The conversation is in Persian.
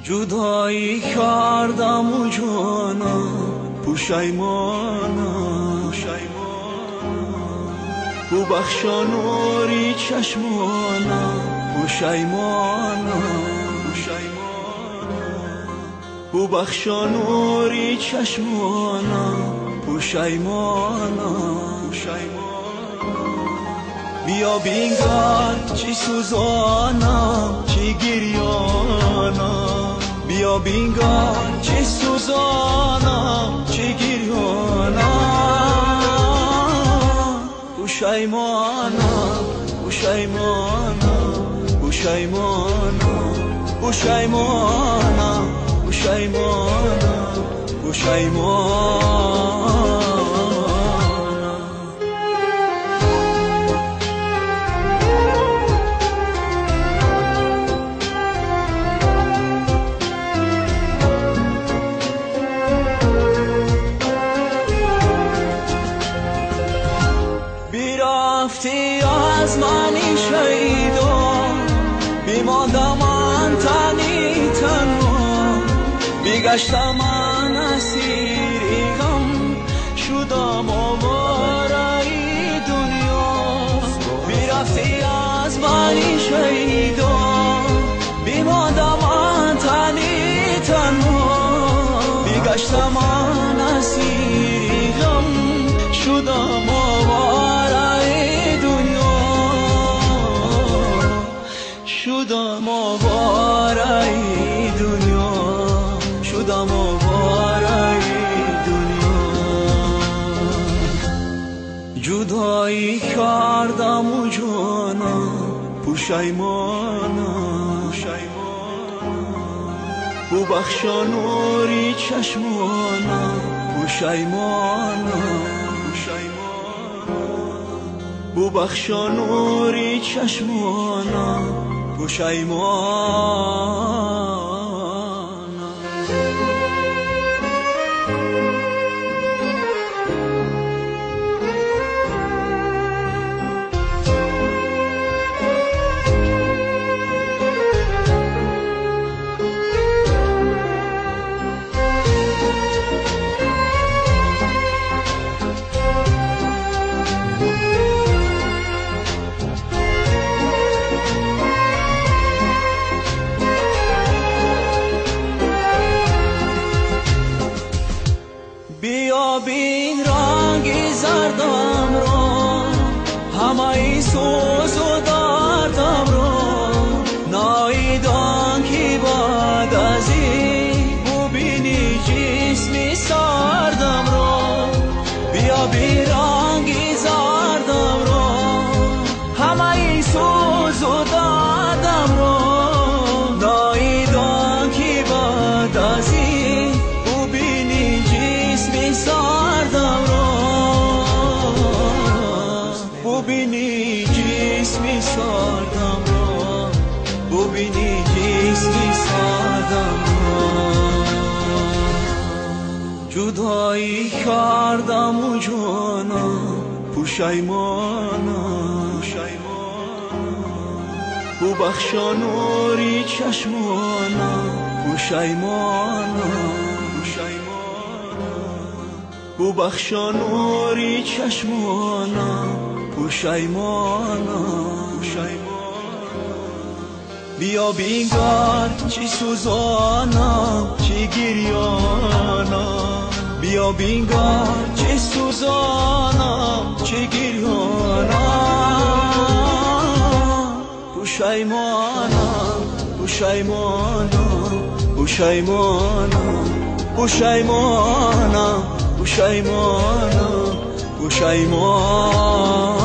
جدایی کردم و جانم پشیمانم، ببخشا نوری چشمانم پشیمانم، ببخشا نوری چشمانم پشیمانم. بیا بینگر چی سوزانم چی گریانم، بیا بینگر چی سوزانم چی گریانم. پشیمانم پشیمانم پشیمانم پشیمانم پشیمانم پشیمانم. رفتی از منی شیدا، بیماندم من تنی تنها، بیگشتم من اسیری غم، شدم آواره دنیا. بیرفتی از منی شیدا، بیماندم من تنی تنها، بیگشتم من اسیری غم، شدم آواره دنیا، شدم آواره دنیا، شدم آواره دنیا. جدایی کردم و جانم پشیمانم، ببخشا نوری چشمانم پشیمانم، ببخشا نوری چشمانم پشیمانم. بیا بین رنگی زردم را، همه ای سوز و دردم را، نایدان که بعد از این ببینی جسمی سردم را. بیا بین رنگی زردم را، همه ای سوز و دردم را، نایدان که بعد از این ببینی جسمی سردم را، ببینی جسمی سردم را، ببینی جسمی سردم را. جدایی کردم و جانم پشیمانم، ببخشا نوری چشمانم پشیمانم، ببخشا نوری چشمانم پشیمانم. بیا بینگر چی سوزانم چی گریانم، بیا بینگر چی سوزانم چی گریانم. پشیمانم پشیمانم پشیمانم پشیمانم پشیمانم پشیمانم.